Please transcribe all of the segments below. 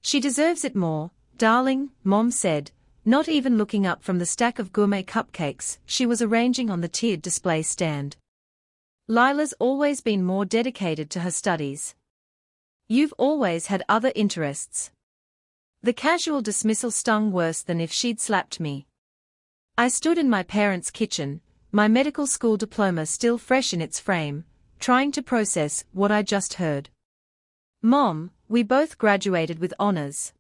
She deserves it more, darling, Mom said, not even looking up from the stack of gourmet cupcakes she was arranging on the tiered display stand. Lila's always been more dedicated to her studies. You've always had other interests. The casual dismissal stung worse than if she'd slapped me. I stood in my parents' kitchen, my medical school diploma still fresh in its frame, trying to process what I just heard. Mom, we both graduated with honors.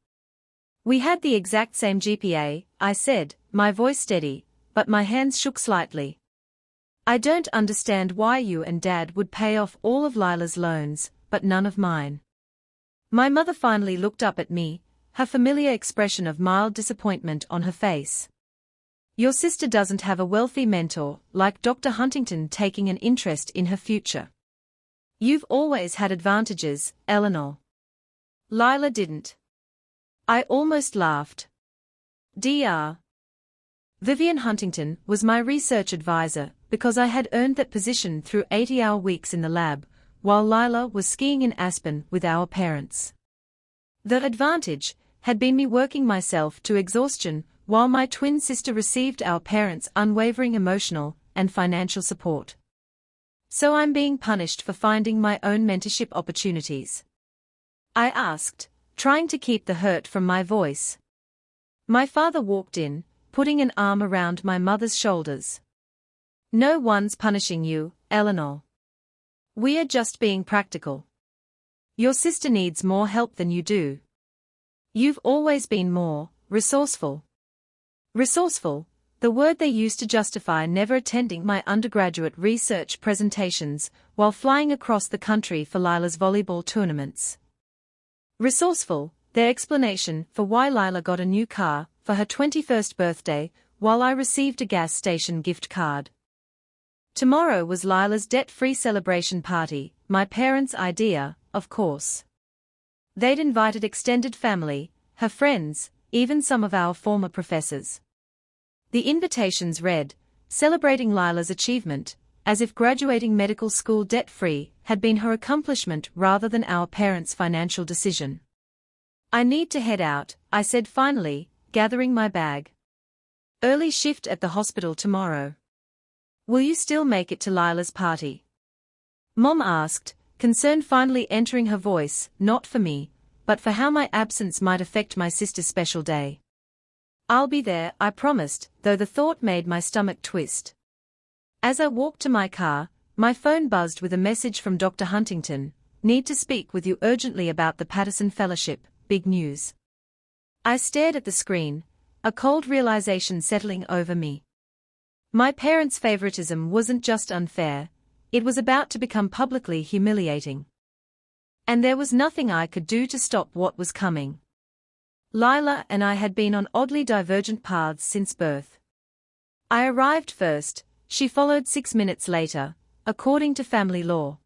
We had the exact same GPA, I said, my voice steady, but my hands shook slightly. I don't understand why you and Dad would pay off all of Lila's loans, but none of mine. My mother finally looked up at me, her familiar expression of mild disappointment on her face. Your sister doesn't have a wealthy mentor like Dr. Huntington taking an interest in her future. You've always had advantages, Eleanor. Lila didn't. I almost laughed. Dr. Vivian Huntington was my research advisor because I had earned that position through 80-hour weeks in the lab, while Lila was skiing in Aspen with our parents. The advantage had been me working myself to exhaustion while my twin sister received our parents' unwavering emotional and financial support. So I'm being punished for finding my own mentorship opportunities? I asked, trying to keep the hurt from my voice. My father walked in, putting an arm around my mother's shoulders. No one's punishing you, Eleanor. We are just being practical. Your sister needs more help than you do. You've always been more resourceful. Resourceful, the word they used to justify never attending my undergraduate research presentations while flying across the country for Lila's volleyball tournaments. Resourceful, their explanation for why Lila got a new car for her 21st birthday while I received a gas station gift card. Tomorrow was Lila's debt-free celebration party, my parents' idea, of course. They'd invited extended family, her friends, even some of our former professors. The invitations read, celebrating Lila's achievement, as if graduating medical school debt-free had been her accomplishment rather than our parents' financial decision. I need to head out, I said finally, gathering my bag. Early shift at the hospital tomorrow. Will you still make it to Lila's party? Mom asked, concern finally entering her voice, not for me, but for how my absence might affect my sister's special day. I'll be there, I promised, though the thought made my stomach twist. As I walked to my car, my phone buzzed with a message from Dr. Huntington, need to speak with you urgently about the Patterson Fellowship, big news. I stared at the screen, a cold realization settling over me. My parents' favoritism wasn't just unfair, it was about to become publicly humiliating. And there was nothing I could do to stop what was coming. Lila and I had been on oddly divergent paths since birth. I arrived first, she followed 6 minutes later, according to family law.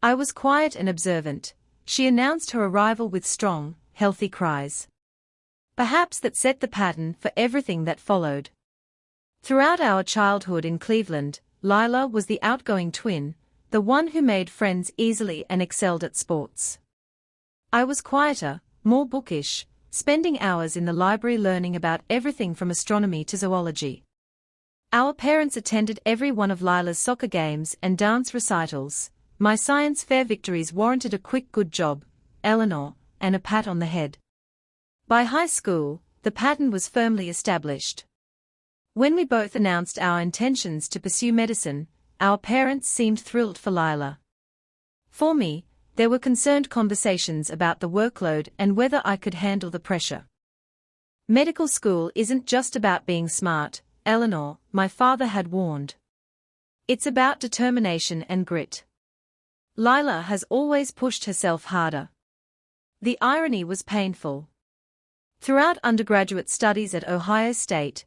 I was quiet and observant, she announced her arrival with strong, healthy cries. Perhaps that set the pattern for everything that followed. Throughout our childhood in Cleveland, Lila was the outgoing twin, the one who made friends easily and excelled at sports. I was quieter, more bookish, spending hours in the library learning about everything from astronomy to zoology. Our parents attended every one of Lila's soccer games and dance recitals. My science fair victories warranted a quick good job, Eleanor, and a pat on the head. By high school, the pattern was firmly established. When we both announced our intentions to pursue medicine, our parents seemed thrilled for Lila. For me, there were concerned conversations about the workload and whether I could handle the pressure. Medical school isn't just about being smart, Eleanor, my father had warned. It's about determination and grit. Lila has always pushed herself harder. The irony was painful. Throughout undergraduate studies at Ohio State,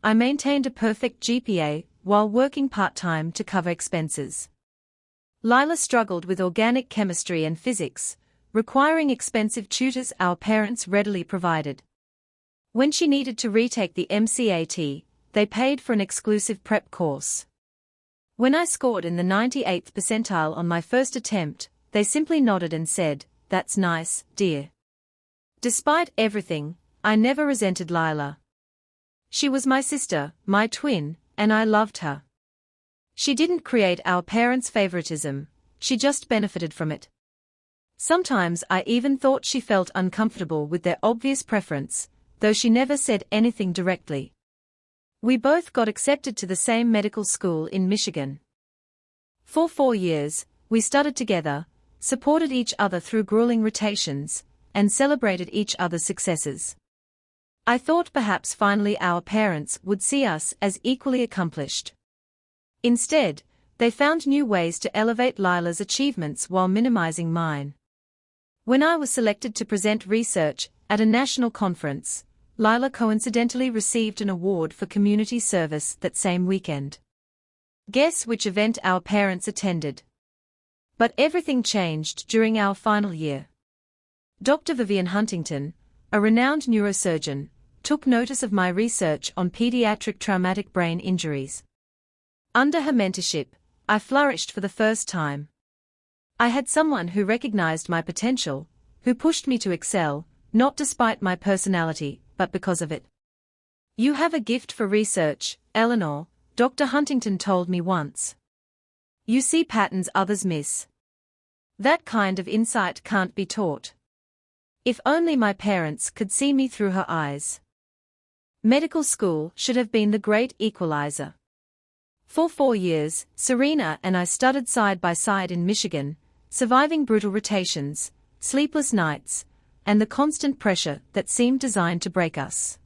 I maintained a perfect GPA while working part-time to cover expenses. Lila struggled with organic chemistry and physics, requiring expensive tutors our parents readily provided. When she needed to retake the MCAT, they paid for an exclusive prep course. When I scored in the 98th percentile on my first attempt, they simply nodded and said, "That's nice, dear." Despite everything, I never resented Lila. She was my sister, my twin, and I loved her. She didn't create our parents' favoritism, she just benefited from it. Sometimes I even thought she felt uncomfortable with their obvious preference, though she never said anything directly. We both got accepted to the same medical school in Michigan. For 4 years, we studied together, supported each other through grueling rotations, and celebrated each other's successes. I thought perhaps finally our parents would see us as equally accomplished. Instead, they found new ways to elevate Lila's achievements while minimizing mine. When I was selected to present research at a national conference, Lila coincidentally received an award for community service that same weekend. Guess which event our parents attended? But everything changed during our final year. Dr. Vivian Huntington, a renowned neurosurgeon, took notice of my research on pediatric traumatic brain injuries. Under her mentorship, I flourished for the first time. I had someone who recognized my potential, who pushed me to excel, not despite my personality, but because of it. You have a gift for research, Eleanor, Dr. Huntington told me once. You see patterns others miss. That kind of insight can't be taught. If only my parents could see me through her eyes. Medical school should have been the great equalizer. For 4 years, Serena and I studied side by side in Michigan, surviving brutal rotations, sleepless nights, and the constant pressure that seemed designed to break us.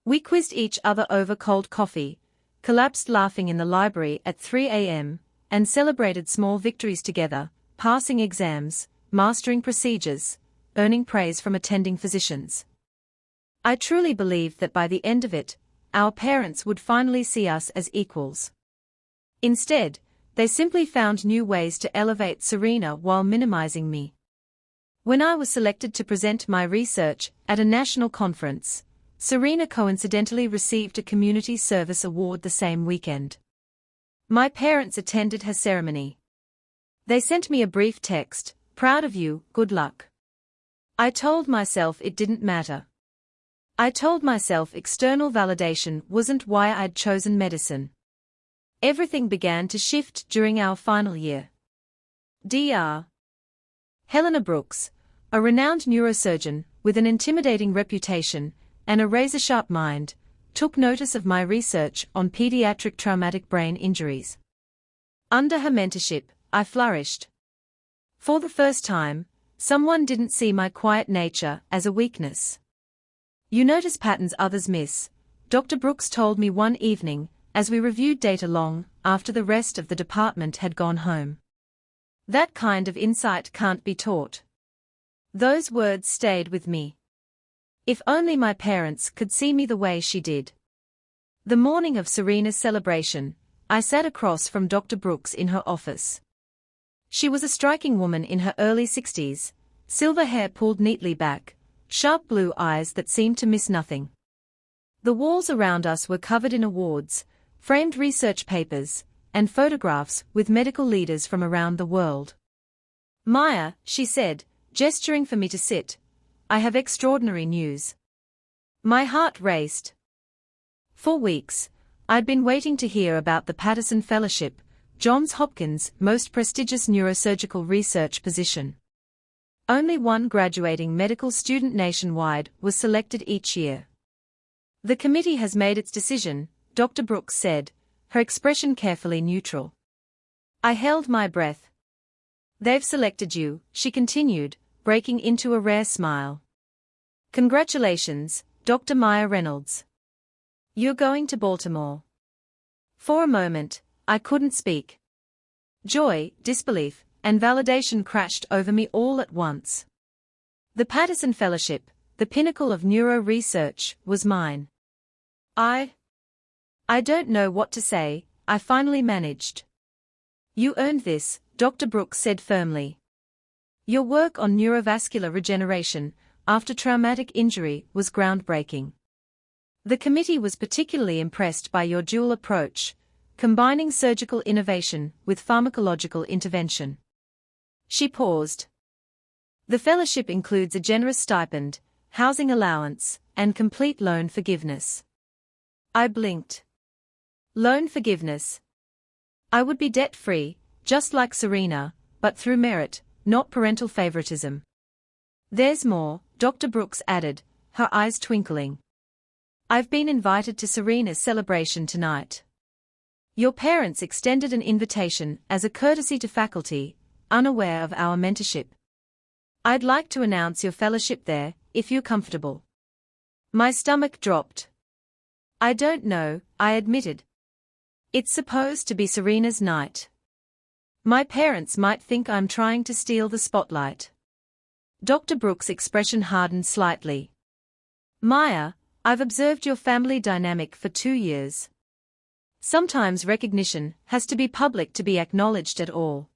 We quizzed each other over cold coffee, collapsed laughing in the library at 3 a.m., and celebrated small victories together, passing exams, mastering procedures, earning praise from attending physicians. I truly believed that by the end of it, our parents would finally see us as equals. Instead, they simply found new ways to elevate Serena while minimizing me. When I was selected to present my research at a national conference, Serena coincidentally received a community service award the same weekend. My parents attended her ceremony. They sent me a brief text, "Proud of you, good luck." I told myself it didn't matter. I told myself external validation wasn't why I'd chosen medicine. Everything began to shift during our final year. Dr. Eleanor Brooks, a renowned neurosurgeon with an intimidating reputation and a razor-sharp mind, took notice of my research on pediatric traumatic brain injuries. Under her mentorship, I flourished. For the first time, someone didn't see my quiet nature as a weakness. You notice patterns others miss, Dr. Brooks told me one evening, as we reviewed data long after the rest of the department had gone home. That kind of insight can't be taught. Those words stayed with me. If only my parents could see me the way she did. The morning of Serena's celebration, I sat across from Dr. Brooks in her office. She was a striking woman in her early 60s, silver hair pulled neatly back, sharp blue eyes that seemed to miss nothing. The walls around us were covered in awards, framed research papers, and photographs with medical leaders from around the world. "Maya," she said, gesturing for me to sit, "I have extraordinary news." My heart raced. For weeks, I'd been waiting to hear about the Patterson Fellowship, Johns Hopkins' most prestigious neurosurgical research position. Only one graduating medical student nationwide was selected each year. "The committee has made its decision," Dr. Brooks said, her expression carefully neutral. I held my breath. "They've selected you," she continued, breaking into a rare smile. "Congratulations, Dr. Maya Reynolds. You're going to Baltimore." For a moment, I couldn't speak. Joy, disbelief, and validation crashed over me all at once. The Patterson Fellowship, the pinnacle of neuro research, was mine. I don't know what to say," I finally managed. "You earned this," Dr. Brooks said firmly. "Your work on neurovascular regeneration after traumatic injury was groundbreaking. The committee was particularly impressed by your dual approach, combining surgical innovation with pharmacological intervention." She paused. The fellowship includes a generous stipend, housing allowance, and complete loan forgiveness. I blinked. Loan forgiveness. I would be debt-free, just like Serena, but through merit, not parental favoritism. There's more, Dr. Brooks added, her eyes twinkling. I've been invited to Serena's celebration tonight. Your parents extended an invitation as a courtesy to faculty, unaware of our mentorship. I'd like to announce your fellowship there, if you're comfortable. My stomach dropped. I don't know, I admitted. It's supposed to be Serena's night. My parents might think I'm trying to steal the spotlight. Dr. Brooks' expression hardened slightly. Maya, I've observed your family dynamic for 2 years. Sometimes recognition has to be public to be acknowledged at all.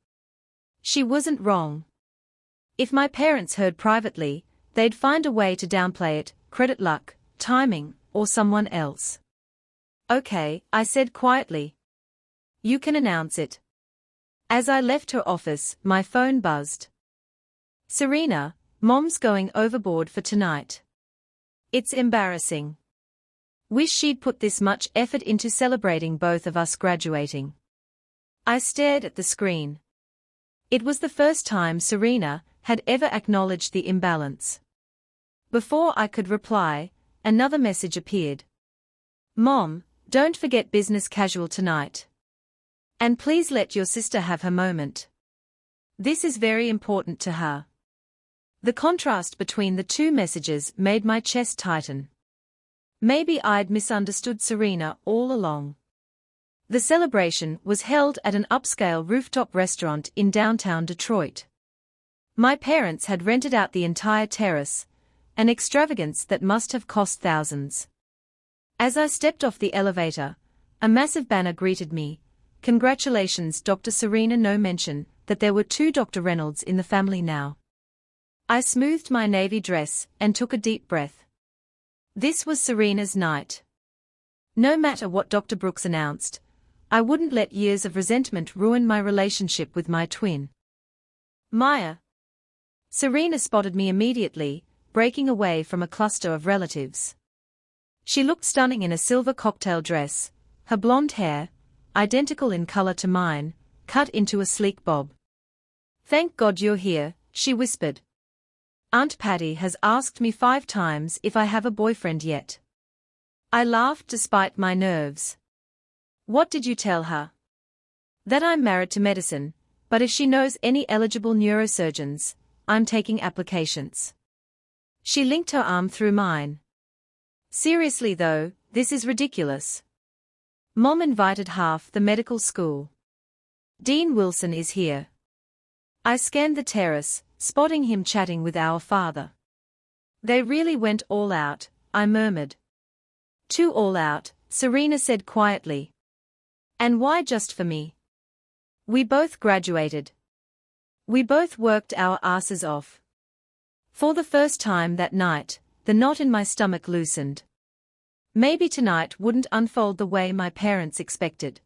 She wasn't wrong. If my parents heard privately, they'd find a way to downplay it, credit luck, timing, or someone else. Okay, I said quietly. You can announce it. As I left her office, my phone buzzed. Serena, Mom's going overboard for tonight. It's embarrassing. Wish she'd put this much effort into celebrating both of us graduating. I stared at the screen. It was the first time Serena had ever acknowledged the imbalance. Before I could reply, another message appeared. Mom, don't forget business casual tonight. And please let your sister have her moment. This is very important to her. The contrast between the two messages made my chest tighten. Maybe I'd misunderstood Serena all along. The celebration was held at an upscale rooftop restaurant in downtown Detroit. My parents had rented out the entire terrace, an extravagance that must have cost thousands. As I stepped off the elevator, a massive banner greeted me. Congratulations, Dr. Serena. No mention that there were 2 Dr. Reynolds in the family now. I smoothed my navy dress and took a deep breath. This was Serena's night. No matter what Dr. Brooks announced, I wouldn't let years of resentment ruin my relationship with my twin. Maya. Serena spotted me immediately, breaking away from a cluster of relatives. She looked stunning in a silver cocktail dress, her blonde hair, identical in color to mine, cut into a sleek bob. Thank God you're here, she whispered. Aunt Patty has asked me 5 times if I have a boyfriend yet. I laughed despite my nerves. What did you tell her? That I'm married to medicine, but if she knows any eligible neurosurgeons, I'm taking applications. She linked her arm through mine. Seriously though, this is ridiculous. Mom invited half the medical school. Dean Wilson is here. I scanned the terrace, spotting him chatting with our father. They really went all out, I murmured. Too all out, Serena said quietly. And why just for me? We both graduated. We both worked our asses off. For the first time that night, the knot in my stomach loosened. Maybe tonight wouldn't unfold the way my parents expected.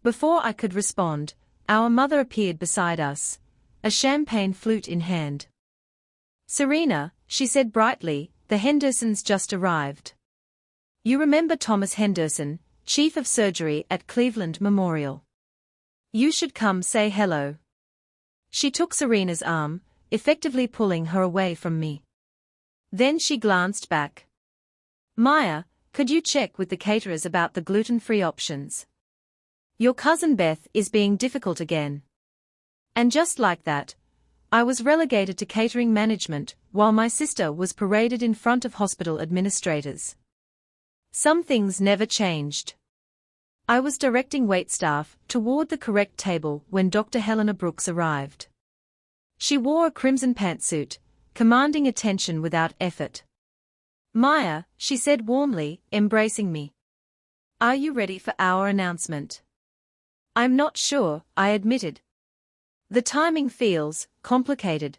Before I could respond, our mother appeared beside us, a champagne flute in hand. Serena, she said brightly, the Hendersons just arrived. You remember Thomas Henderson, chief of surgery at Cleveland Memorial. You should come say hello. She took Serena's arm, effectively pulling her away from me. Then she glanced back. Maya, could you check with the caterers about the gluten-free options? Your cousin Beth is being difficult again. And just like that, I was relegated to catering management while my sister was paraded in front of hospital administrators. Some things never changed. I was directing waitstaff toward the correct table when Dr. Eleanor Brooks arrived. She wore a crimson pantsuit, commanding attention without effort. Maya, she said warmly, embracing me. Are you ready for our announcement? I'm not sure, I admitted. The timing feels complicated.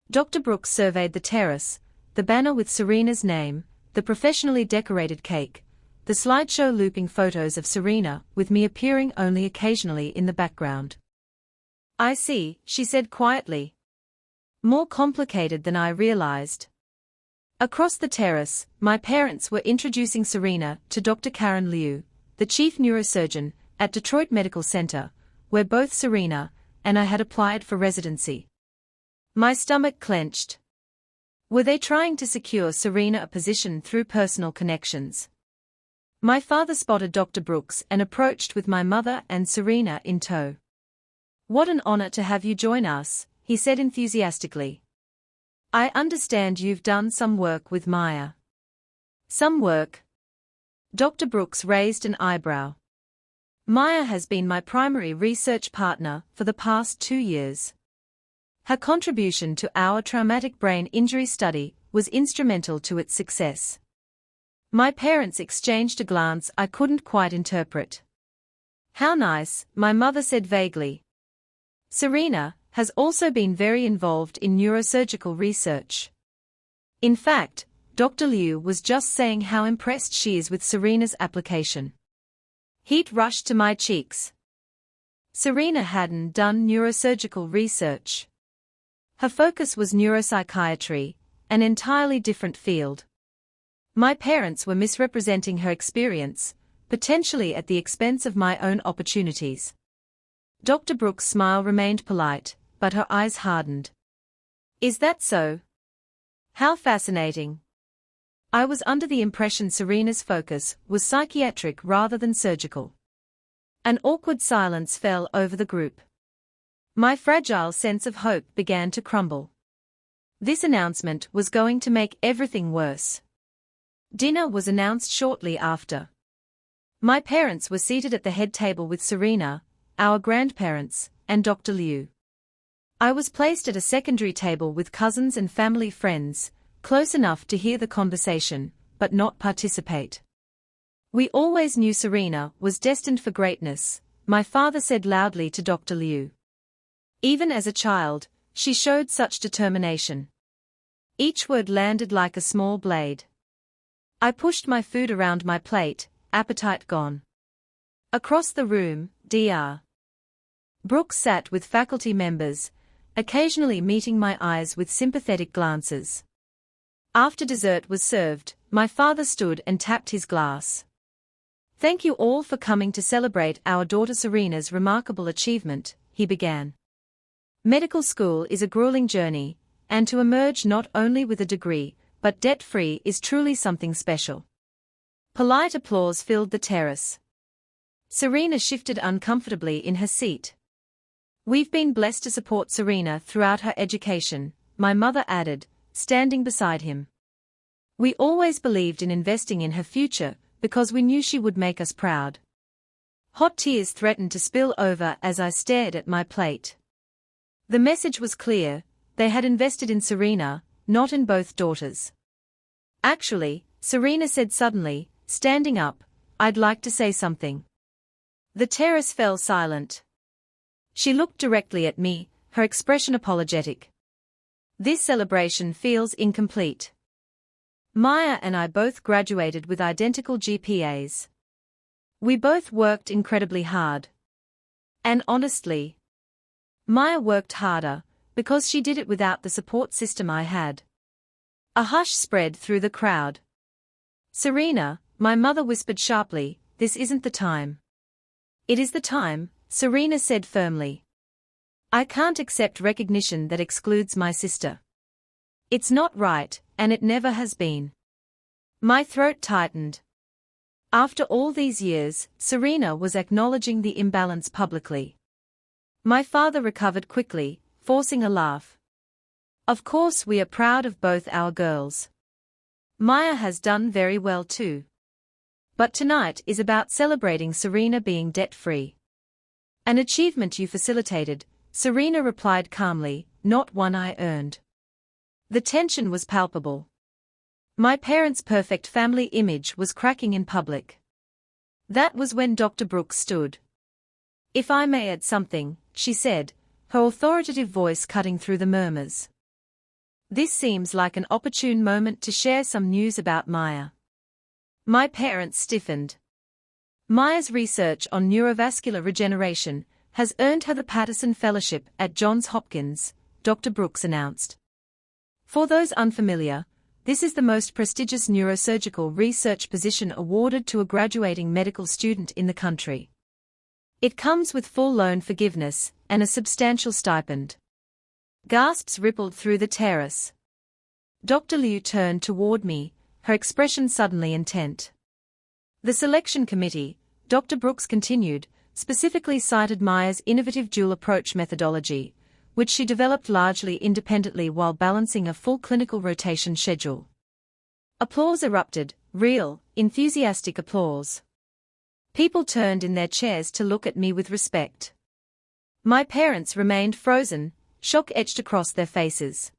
Dr. Brooks surveyed the terrace, the banner with Serena's name, the professionally decorated cake, the slideshow looping photos of Serena with me appearing only occasionally in the background. I see, she said quietly. More complicated than I realized. Across the terrace, my parents were introducing Serena to Dr. Karen Liu, the chief neurosurgeon at Detroit Medical Center, where both Serena and I had applied for residency. My stomach clenched. Were they trying to secure Serena a position through personal connections? My father spotted Dr. Brooks and approached with my mother and Serena in tow. "What an honor to have you join us," he said enthusiastically. "I understand you've done some work with Maya." "Some work?" Dr. Brooks raised an eyebrow. "Maya has been my primary research partner for the past 2 years. Her contribution to our traumatic brain injury study was instrumental to its success." My parents exchanged a glance I couldn't quite interpret. "How nice," my mother said vaguely. "Serena has also been very involved in neurosurgical research. In fact, Dr. Liu was just saying how impressed she is with Serena's application." Heat rushed to my cheeks. Serena hadn't done neurosurgical research. Her focus was neuropsychiatry, an entirely different field. My parents were misrepresenting her experience, potentially at the expense of my own opportunities. Dr. Brooks' smile remained polite, but her eyes hardened. "Is that so? How fascinating." I was under the impression Serena's focus was psychiatric rather than surgical. An awkward silence fell over the group. My fragile sense of hope began to crumble. This announcement was going to make everything worse. Dinner was announced shortly after. My parents were seated at the head table with Serena, our grandparents, and Dr. Liu. I was placed at a secondary table with cousins and family friends, close enough to hear the conversation, but not participate. "We always knew Serena was destined for greatness," my father said loudly to Dr. Liu. "Even as a child, she showed such determination." Each word landed like a small blade. I pushed my food around my plate, appetite gone. Across the room, Dr. Brooks sat with faculty members, occasionally meeting my eyes with sympathetic glances. After dessert was served, my father stood and tapped his glass. "Thank you all for coming to celebrate our daughter Serena's remarkable achievement," he began. "Medical school is a grueling journey, and to emerge not only with a degree, but debt-free is truly something special." Polite applause filled the terrace. Serena shifted uncomfortably in her seat. "We've been blessed to support Serena throughout her education," my mother added, standing beside him. "We always believed in investing in her future, because we knew she would make us proud." Hot tears threatened to spill over as I stared at my plate. The message was clear: they had invested in Serena, not in both daughters. "Actually," Serena said suddenly, standing up, "I'd like to say something." The terrace fell silent. She looked directly at me, her expression apologetic. "This celebration feels incomplete. Maya and I both graduated with identical GPAs. We both worked incredibly hard. And honestly, Maya worked harder, because she did it without the support system I had." A hush spread through the crowd. "Serena," my mother whispered sharply, "this isn't the time." "It is the time," Serena said firmly. "I can't accept recognition that excludes my sister. It's not right, and it never has been." My throat tightened. After all these years, Serena was acknowledging the imbalance publicly. My father recovered quickly, forcing a laugh. "Of course we are proud of both our girls. Maya has done very well too. But tonight is about celebrating Serena being debt-free. An achievement you facilitated," Serena replied calmly, "not one I earned." The tension was palpable. My parents' perfect family image was cracking in public. That was when Dr. Brooks stood. "If I may add something," she said, her authoritative voice cutting through the murmurs. "This seems like an opportune moment to share some news about Maya." My parents stiffened. "Maya's research on neurovascular regeneration has earned her the Patterson Fellowship at Johns Hopkins," Dr. Brooks announced. For those unfamiliar, this is the most prestigious neurosurgical research position awarded to a graduating medical student in the country. It comes with full loan forgiveness and a substantial stipend. Gasps rippled through the terrace. Dr. Liu turned toward me, her expression suddenly intent. The selection committee, Dr. Brooks continued, specifically cited Maya's innovative dual approach methodology, which she developed largely independently while balancing a full clinical rotation schedule. Applause erupted, real, enthusiastic applause. People turned in their chairs to look at me with respect. My parents remained frozen, shock etched across their faces.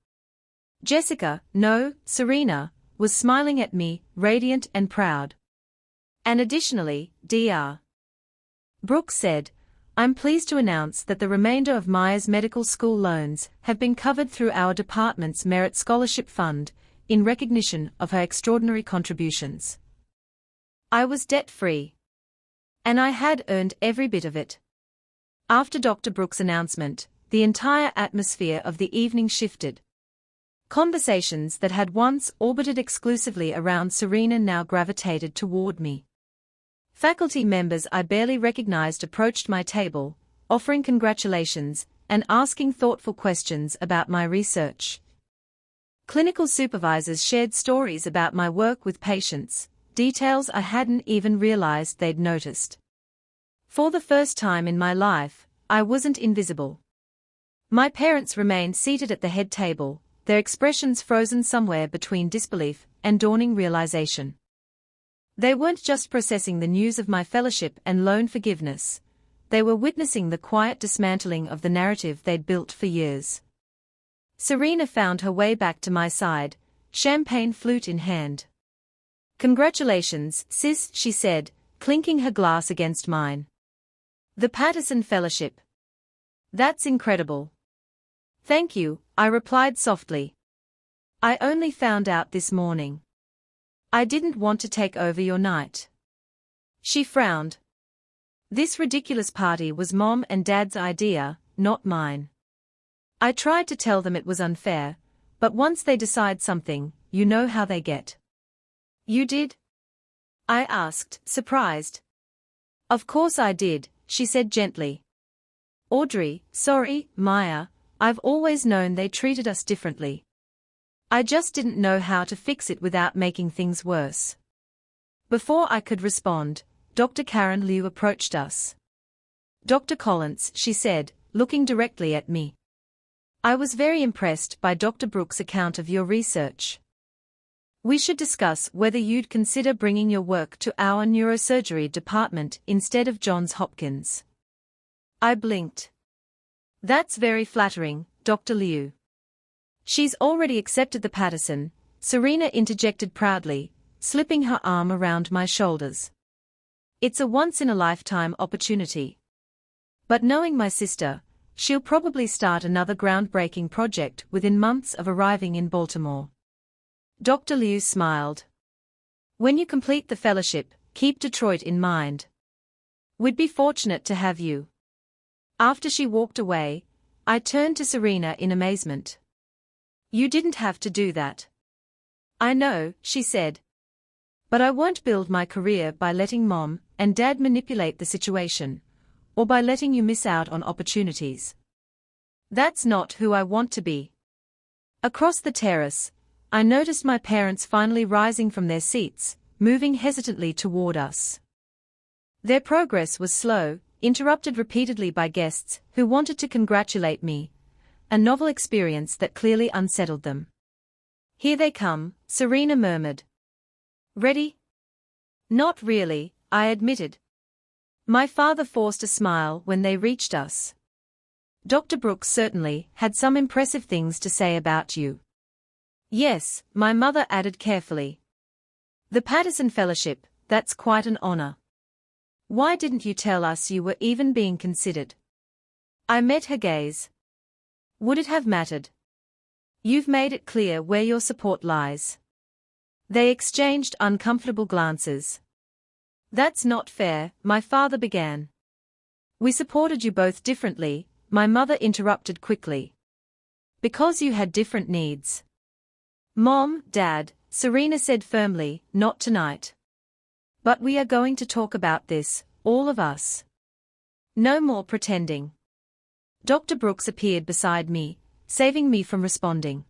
Jessica, no, Serena, was smiling at me, radiant and proud. And additionally, Dr. Brooks said, I'm pleased to announce that the remainder of Maya's medical school loans have been covered through our department's Merit Scholarship Fund, in recognition of her extraordinary contributions. I was debt-free. And I had earned every bit of it. After Dr. Brooks' announcement, the entire atmosphere of the evening shifted. Conversations that had once orbited exclusively around Serena now gravitated toward me. Faculty members I barely recognized approached my table, offering congratulations and asking thoughtful questions about my research. Clinical supervisors shared stories about my work with patients, details I hadn't even realized they'd noticed. For the first time in my life, I wasn't invisible. My parents remained seated at the head table, their expressions frozen somewhere between disbelief and dawning realization. They weren't just processing the news of my fellowship and loan forgiveness, they were witnessing the quiet dismantling of the narrative they'd built for years. Serena found her way back to my side, champagne flute in hand. Congratulations, sis, she said, clinking her glass against mine. The Patterson Fellowship. That's incredible. Thank you, I replied softly. I only found out this morning. I didn't want to take over your night. She frowned. This ridiculous party was Mom and Dad's idea, not mine. I tried to tell them it was unfair, but once they decide something, you know how they get. You did? I asked, surprised. Of course I did, she said gently. Audrey, sorry, Maya, I've always known they treated us differently. I just didn't know how to fix it without making things worse. Before I could respond, Dr. Karen Liu approached us. Dr. Collins, she said, looking directly at me. I was very impressed by Dr. Brooks' account of your research. We should discuss whether you'd consider bringing your work to our neurosurgery department instead of Johns Hopkins. I blinked. That's very flattering, Dr. Liu. She's already accepted the Patterson, Serena interjected proudly, slipping her arm around my shoulders. It's a once-in-a-lifetime opportunity. But knowing my sister, she'll probably start another groundbreaking project within months of arriving in Baltimore. Dr. Liu smiled. When you complete the fellowship, keep Detroit in mind. We'd be fortunate to have you. After she walked away, I turned to Serena in amazement. You didn't have to do that. I know, she said. But I won't build my career by letting Mom and Dad manipulate the situation, or by letting you miss out on opportunities. That's not who I want to be. Across the terrace, I noticed my parents finally rising from their seats, moving hesitantly toward us. Their progress was slow, interrupted repeatedly by guests who wanted to congratulate me, a novel experience that clearly unsettled them. Here they come, Serena murmured. Ready? Not really, I admitted. My father forced a smile when they reached us. Dr. Brooks certainly had some impressive things to say about you. Yes, my mother added carefully. The Patterson Fellowship, that's quite an honor. Why didn't you tell us you were even being considered? I met her gaze. Would it have mattered? You've made it clear where your support lies. They exchanged uncomfortable glances. That's not fair, my father began. We supported you both differently, my mother interrupted quickly. Because you had different needs. Mom, Dad, Serena said firmly, not tonight. But we are going to talk about this, all of us. No more pretending. Dr. Brooks appeared beside me, saving me from responding.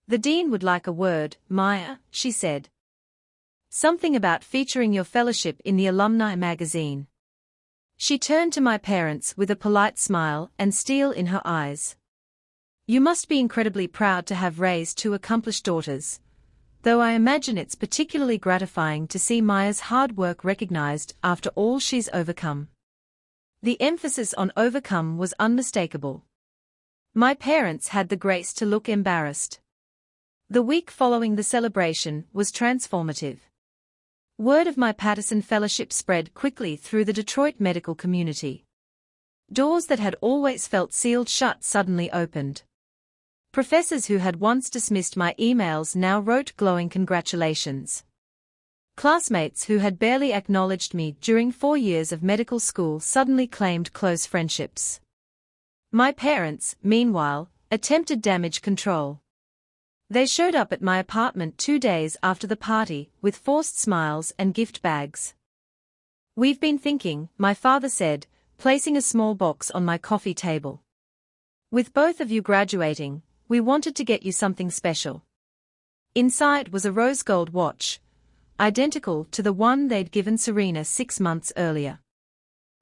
The dean would like a word, Maya, she said. Something about featuring your fellowship in the alumni magazine. She turned to my parents with a polite smile and steel in her eyes. You must be incredibly proud to have raised two accomplished daughters, though I imagine it's particularly gratifying to see Maya's hard work recognized after all she's overcome. The emphasis on overcome was unmistakable. My parents had the grace to look embarrassed. The week following the celebration was transformative. Word of my Patterson Fellowship spread quickly through the Detroit medical community. Doors that had always felt sealed shut suddenly opened. Professors who had once dismissed my emails now wrote glowing congratulations. Classmates who had barely acknowledged me during 4 years of medical school suddenly claimed close friendships. My parents, meanwhile, attempted damage control. They showed up at my apartment 2 days after the party with forced smiles and gift bags. We've been thinking, my father said, placing a small box on my coffee table. With both of you graduating, we wanted to get you something special. Inside was a rose gold watch, identical to the one they'd given Serena 6 months earlier.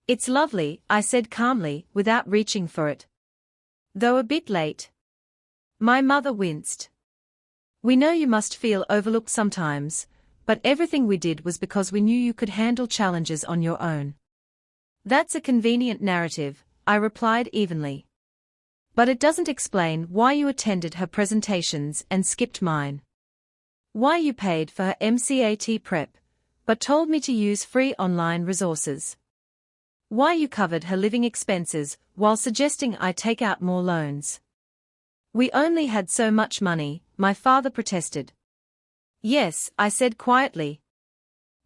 It's lovely, I said calmly, without reaching for it. Though a bit late. My mother winced. We know you must feel overlooked sometimes, but everything we did was because we knew you could handle challenges on your own. That's a convenient narrative, I replied evenly. But it doesn't explain why you attended her presentations and skipped mine. Why you paid for her MCAT prep, but told me to use free online resources. Why you covered her living expenses while suggesting I take out more loans. We only had so much money, my father protested. Yes, I said quietly.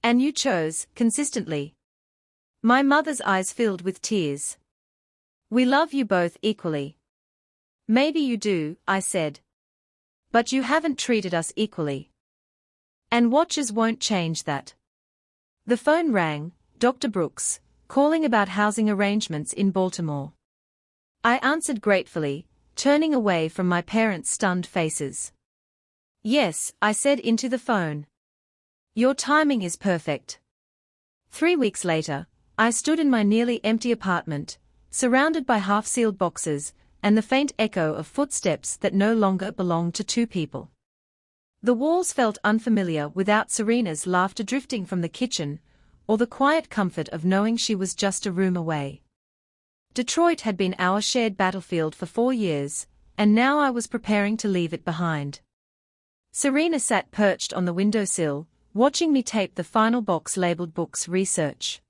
And you chose, consistently. My mother's eyes filled with tears. We love you both equally. Maybe you do, I said. But you haven't treated us equally. And watches won't change that. The phone rang, Dr. Brooks, calling about housing arrangements in Baltimore. I answered gratefully, turning away from my parents' stunned faces. Yes, I said into the phone. Your timing is perfect. 3 weeks later, I stood in my nearly empty apartment, surrounded by half-sealed boxes, and the faint echo of footsteps that no longer belonged to two people. The walls felt unfamiliar without Serena's laughter drifting from the kitchen, or the quiet comfort of knowing she was just a room away. Detroit had been our shared battlefield for 4 years, and now I was preparing to leave it behind. Serena sat perched on the windowsill, watching me tape the final box labeled Books Research.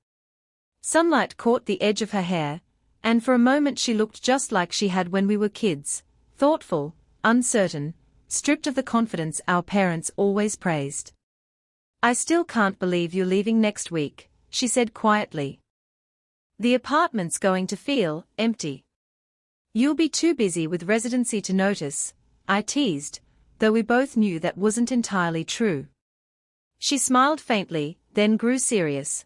Sunlight caught the edge of her hair, and for a moment she looked just like she had when we were kids, thoughtful, uncertain, stripped of the confidence our parents always praised. I still can't believe you're leaving next week, she said quietly. The apartment's going to feel empty. You'll be too busy with residency to notice, I teased, though we both knew that wasn't entirely true. She smiled faintly, then grew serious.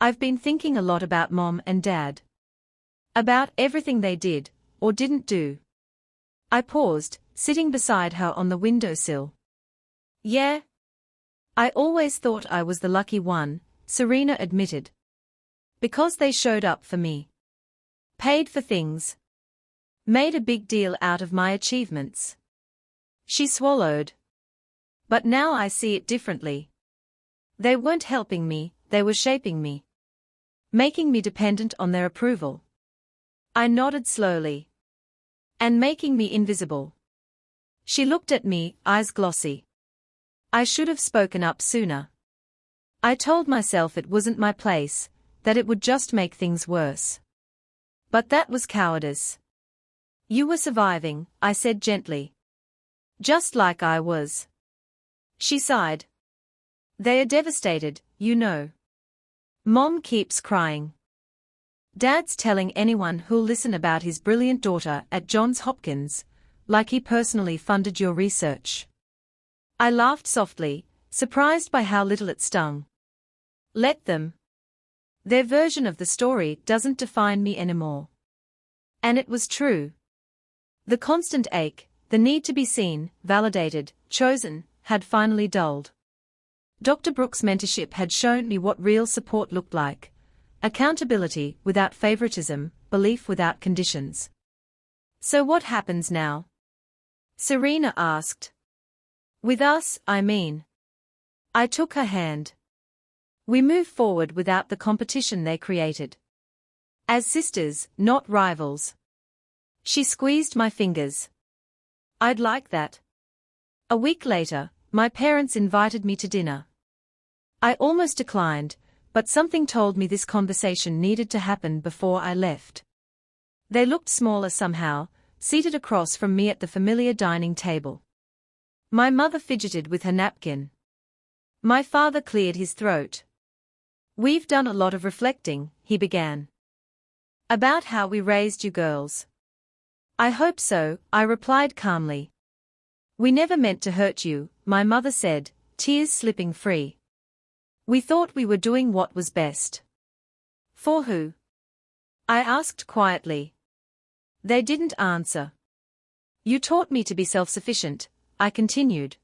I've been thinking a lot about Mom and Dad. About everything they did, or didn't do. I paused, sitting beside her on the windowsill. Yeah? I always thought I was the lucky one, Serena admitted. Because they showed up for me. Paid for things. Made a big deal out of my achievements. She swallowed. But now I see it differently. They weren't helping me, they were shaping me. Making me dependent on their approval. I nodded slowly. And making me invisible. She looked at me, eyes glossy. I should have spoken up sooner. I told myself it wasn't my place, that it would just make things worse. But that was cowardice. You were surviving, I said gently. Just like I was. She sighed. They are devastated, you know. Mom keeps crying. Dad's telling anyone who'll listen about his brilliant daughter at Johns Hopkins, like he personally funded your research. I laughed softly, surprised by how little it stung. Let them. Their version of the story doesn't define me anymore. And it was true. The constant ache, the need to be seen, validated, chosen, had finally dulled. Dr. Brooks' mentorship had shown me what real support looked like. Accountability without favoritism, belief without conditions. So what happens now? Serena asked. With us, I mean. I took her hand. We move forward without the competition they created. As sisters, not rivals. She squeezed my fingers. I'd like that. A week later, my parents invited me to dinner. I almost declined, but something told me this conversation needed to happen before I left. They looked smaller somehow, seated across from me at the familiar dining table. My mother fidgeted with her napkin. My father cleared his throat. We've done a lot of reflecting, he began. About how we raised you girls. I hope so, I replied calmly. We never meant to hurt you, my mother said, tears slipping free. We thought we were doing what was best. For who? I asked quietly. They didn't answer. You taught me to be self-sufficient, I continued.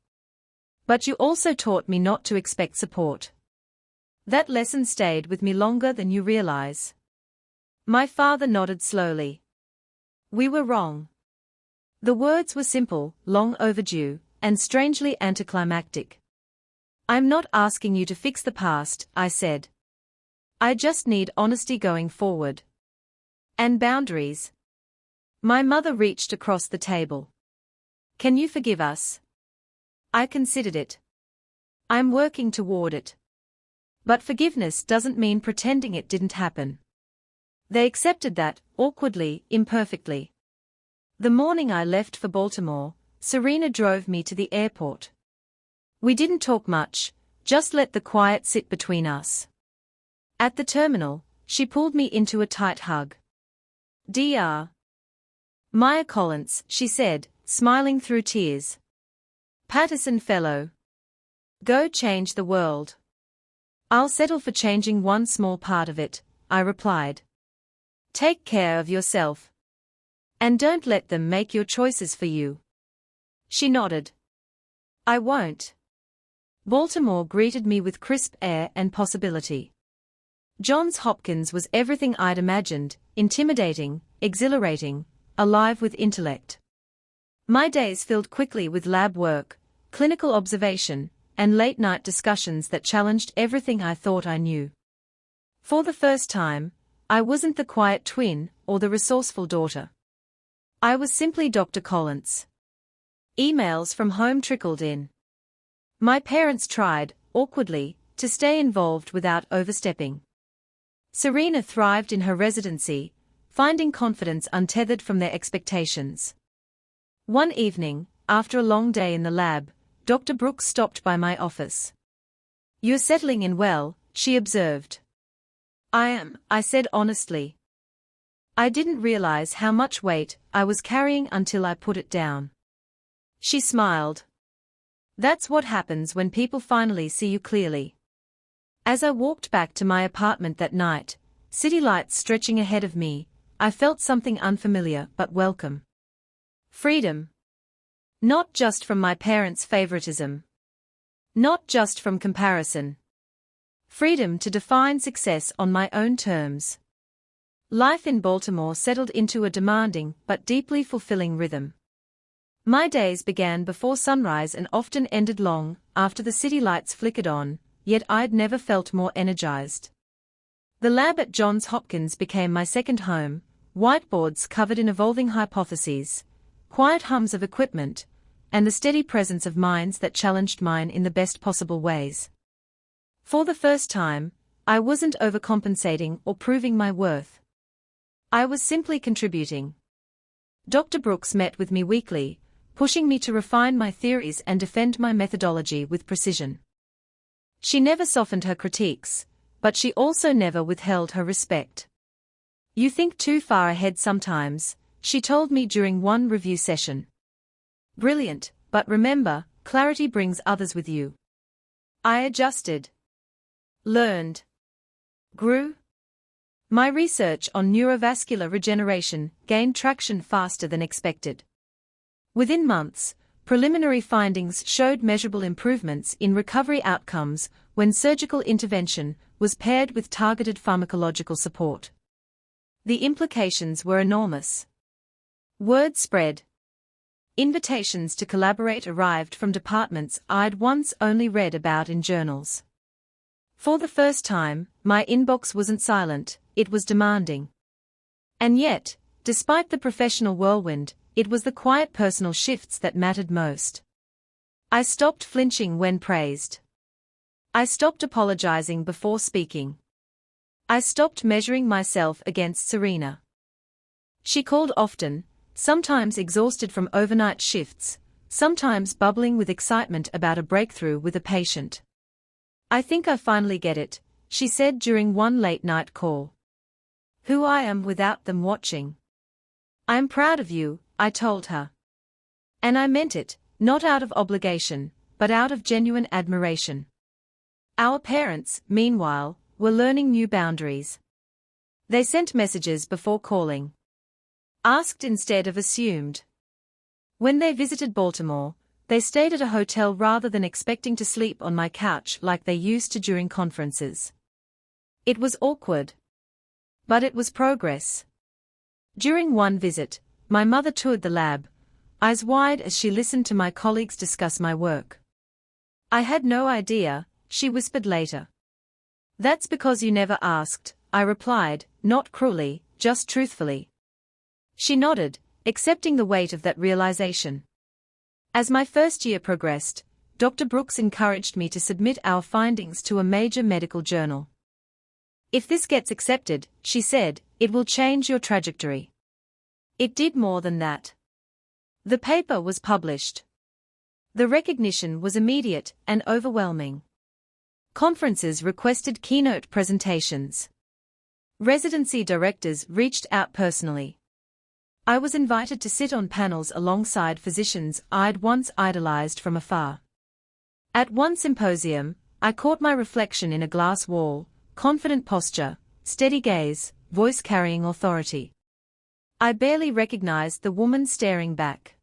But you also taught me not to expect support. That lesson stayed with me longer than you realize. My father nodded slowly. We were wrong. The words were simple, long overdue, and strangely anticlimactic. I'm not asking you to fix the past, I said. I just need honesty going forward. And boundaries. My mother reached across the table. Can you forgive us? I considered it. I'm working toward it. But forgiveness doesn't mean pretending it didn't happen. They accepted that, awkwardly, imperfectly. The morning I left for Baltimore, Serena drove me to the airport. We didn't talk much, just let the quiet sit between us. At the terminal, she pulled me into a tight hug. Dr. Maya Collins, she said, smiling through tears. Patterson Fellow. Go change the world. I'll settle for changing one small part of it, I replied. Take care of yourself. And don't let them make your choices for you. She nodded. I won't. Baltimore greeted me with crisp air and possibility. Johns Hopkins was everything I'd imagined, intimidating, exhilarating, alive with intellect. My days filled quickly with lab work, clinical observation, and late-night discussions that challenged everything I thought I knew. For the first time, I wasn't the quiet twin or the resourceful daughter. I was simply Dr. Collins. Emails from home trickled in. My parents tried, awkwardly, to stay involved without overstepping. Serena thrived in her residency, finding confidence untethered from their expectations. One evening, after a long day in the lab, Dr. Brooks stopped by my office. You're settling in well, she observed. I am, I said honestly. I didn't realize how much weight I was carrying until I put it down. She smiled. That's what happens when people finally see you clearly. As I walked back to my apartment that night, city lights stretching ahead of me, I felt something unfamiliar but welcome. Freedom. Not just from my parents' favoritism. Not just from comparison. Freedom to define success on my own terms. Life in Baltimore settled into a demanding but deeply fulfilling rhythm. My days began before sunrise and often ended long after the city lights flickered on, yet I'd never felt more energized. The lab at Johns Hopkins became my second home, whiteboards covered in evolving hypotheses, quiet hums of equipment, and the steady presence of minds that challenged mine in the best possible ways. For the first time, I wasn't overcompensating or proving my worth. I was simply contributing. Dr. Brooks met with me weekly, pushing me to refine my theories and defend my methodology with precision. She never softened her critiques, but she also never withheld her respect. You think too far ahead sometimes, she told me during one review session. Brilliant, but remember, clarity brings others with you. I adjusted. Learned. Grew. My research on neurovascular regeneration gained traction faster than expected. Within months, preliminary findings showed measurable improvements in recovery outcomes when surgical intervention was paired with targeted pharmacological support. The implications were enormous. Word spread. Invitations to collaborate arrived from departments I'd once only read about in journals. For the first time, my inbox wasn't silent, it was demanding. And yet, despite the professional whirlwind, it was the quiet personal shifts that mattered most. I stopped flinching when praised. I stopped apologizing before speaking. I stopped measuring myself against Serena. She called often, sometimes exhausted from overnight shifts, sometimes bubbling with excitement about a breakthrough with a patient. "I think I finally get it," she said during one late-night call. "Who I am without them watching. I'm proud of you," I told her. And I meant it, not out of obligation, but out of genuine admiration. Our parents, meanwhile, were learning new boundaries. They sent messages before calling. Asked instead of assumed. When they visited Baltimore, they stayed at a hotel rather than expecting to sleep on my couch like they used to during conferences. It was awkward. But it was progress. During one visit, my mother toured the lab, eyes wide as she listened to my colleagues discuss my work. "I had no idea," she whispered later. "That's because you never asked," I replied, not cruelly, just truthfully. She nodded, accepting the weight of that realization. As my first year progressed, Dr. Brooks encouraged me to submit our findings to a major medical journal. "If this gets accepted," she said, "it will change your trajectory." It did more than that. The paper was published. The recognition was immediate and overwhelming. Conferences requested keynote presentations. Residency directors reached out personally. I was invited to sit on panels alongside physicians I'd once idolized from afar. At one symposium, I caught my reflection in a glass wall, confident posture, steady gaze, voice carrying authority. I barely recognized the woman staring back.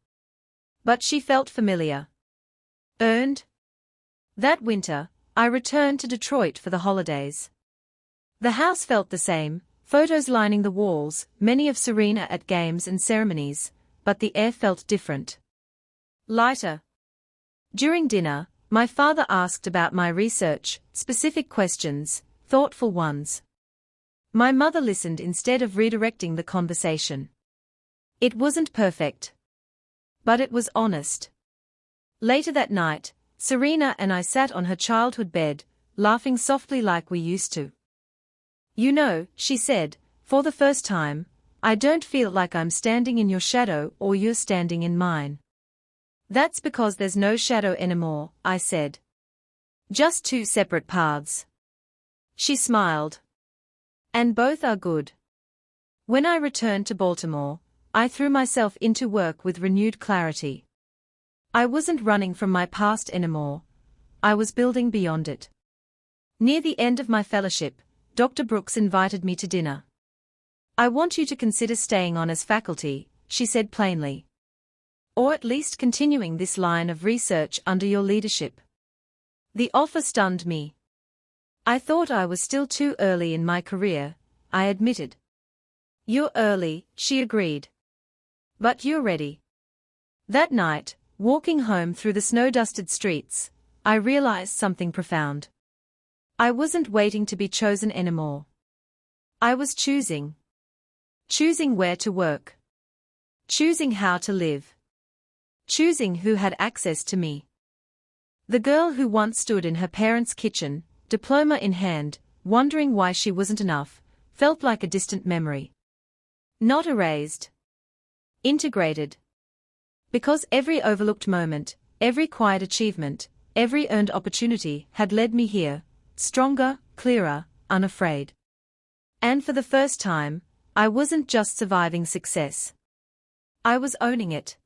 But she felt familiar. Earned? That winter, I returned to Detroit for the holidays. The house felt the same. Photos lining the walls, many of Serena at games and ceremonies, but the air felt different. Lighter. During dinner, my father asked about my research, specific questions, thoughtful ones. My mother listened instead of redirecting the conversation. It wasn't perfect. But it was honest. Later that night, Serena and I sat on her childhood bed, laughing softly like we used to. "You know," she said, "for the first time, I don't feel like I'm standing in your shadow or you're standing in mine." "That's because there's no shadow anymore," I said. "Just two separate paths." She smiled. "And both are good." When I returned to Baltimore, I threw myself into work with renewed clarity. I wasn't running from my past anymore. I was building beyond it. Near the end of my fellowship, Dr. Brooks invited me to dinner. "I want you to consider staying on as faculty," she said plainly. "Or at least continuing this line of research under your leadership." The offer stunned me. I thought I was still too early in my career, I admitted. "You're early," she agreed. "But you're ready." That night, walking home through the snow-dusted streets, I realized something profound. I wasn't waiting to be chosen anymore. I was choosing. Choosing where to work. Choosing how to live. Choosing who had access to me. The girl who once stood in her parents' kitchen, diploma in hand, wondering why she wasn't enough, felt like a distant memory. Not erased. Integrated. Because every overlooked moment, every quiet achievement, every earned opportunity had led me here, stronger, clearer, unafraid. And for the first time, I wasn't just surviving success. I was owning it.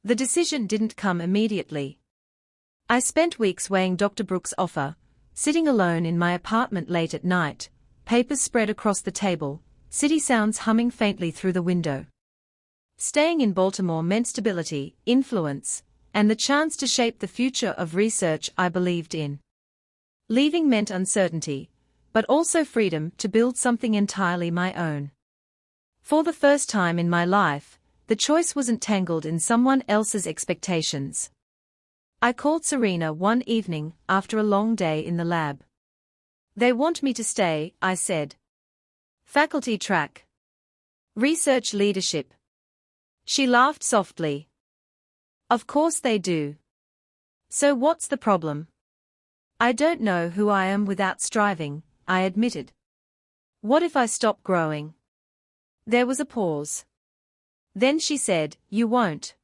The decision didn't come immediately. I spent weeks weighing Dr. Brooks' offer, sitting alone in my apartment late at night, papers spread across the table, city sounds humming faintly through the window. Staying in Baltimore meant stability, influence, and the chance to shape the future of research I believed in. Leaving meant uncertainty, but also freedom to build something entirely my own. For the first time in my life, the choice wasn't tangled in someone else's expectations. I called Serena one evening after a long day in the lab. "They want me to stay," I said. "Faculty track. Research leadership." She laughed softly. "Of course they do. So what's the problem?" "I don't know who I am without striving," I admitted. "What if I stop growing?" There was a pause. Then she said, "You won't.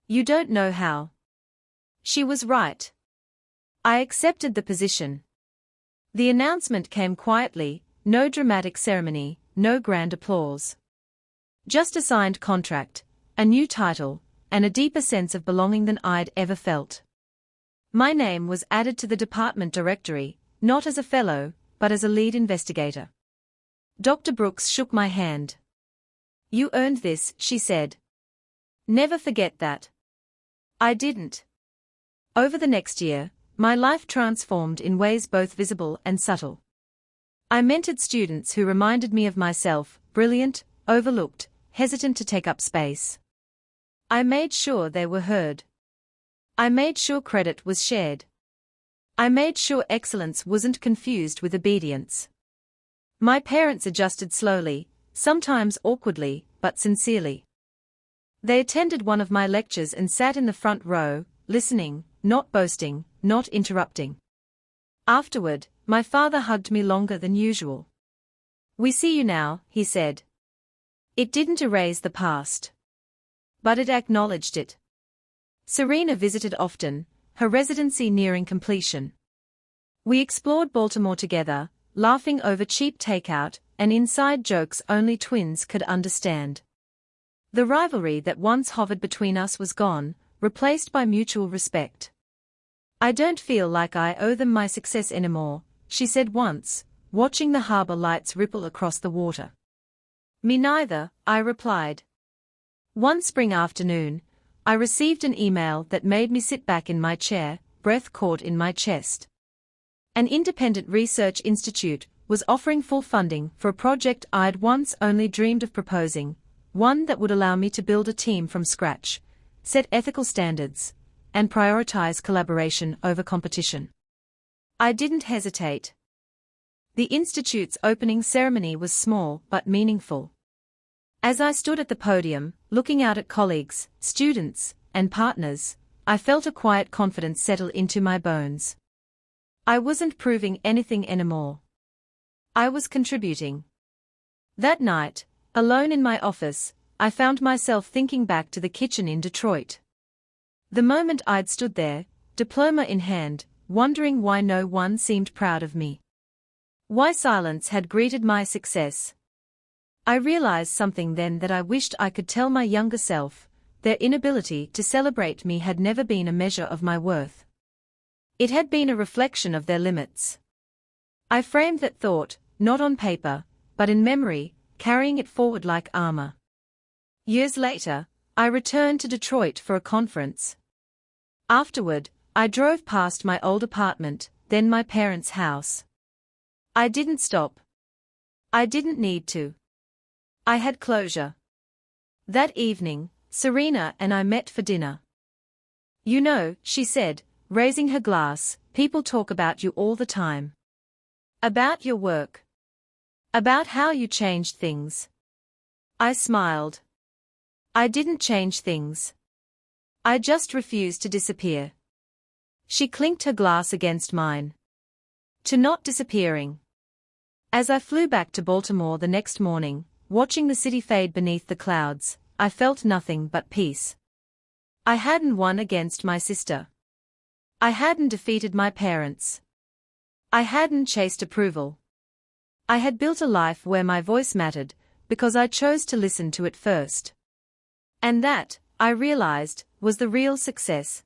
You don't know how." She was right. I accepted the position. The announcement came quietly, no dramatic ceremony, no grand applause. Just a signed contract, a new title, and a deeper sense of belonging than I'd ever felt. My name was added to the department directory, not as a fellow, but as a lead investigator. Dr. Brooks shook my hand. "You earned this," she said. "Never forget that." I didn't. Over the next year, my life transformed in ways both visible and subtle. I mentored students who reminded me of myself, brilliant, overlooked, hesitant to take up space. I made sure they were heard. I made sure credit was shared. I made sure excellence wasn't confused with obedience. My parents adjusted slowly, sometimes awkwardly, but sincerely. They attended one of my lectures and sat in the front row, listening, not boasting, not interrupting. Afterward, my father hugged me longer than usual. "We see you now," he said. It didn't erase the past. But it acknowledged it. Serena visited often, her residency nearing completion. We explored Baltimore together, laughing over cheap takeout and inside jokes only twins could understand. The rivalry that once hovered between us was gone, replaced by mutual respect. "I don't feel like I owe them my success anymore," she said once, watching the harbor lights ripple across the water. "Me neither," I replied. One spring afternoon, I received an email that made me sit back in my chair, breath caught in my chest. An independent research institute was offering full funding for a project I'd once only dreamed of proposing, one that would allow me to build a team from scratch, set ethical standards, and prioritize collaboration over competition. I didn't hesitate. The institute's opening ceremony was small but meaningful. As I stood at the podium, looking out at colleagues, students, and partners, I felt a quiet confidence settle into my bones. I wasn't proving anything anymore. I was contributing. That night, alone in my office, I found myself thinking back to the kitchen in Detroit. The moment I'd stood there, diploma in hand, wondering why no one seemed proud of me. Why silence had greeted my success. I realized something then that I wished I could tell my younger self: their inability to celebrate me had never been a measure of my worth. It had been a reflection of their limits. I framed that thought, not on paper, but in memory, carrying it forward like armor. Years later, I returned to Detroit for a conference. Afterward, I drove past my old apartment, then my parents' house. I didn't stop. I didn't need to. I had closure. That evening, Serena and I met for dinner. "You know," she said, raising her glass, "people talk about you all the time. About your work. About how you changed things." I smiled. I didn't change things. I just refused to disappear. She clinked her glass against mine. To not disappearing. As I flew back to Baltimore the next morning, watching the city fade beneath the clouds, I felt nothing but peace. I hadn't won against my sister. I hadn't defeated my parents. I hadn't chased approval. I had built a life where my voice mattered, because I chose to listen to it first. And that, I realized, was the real success.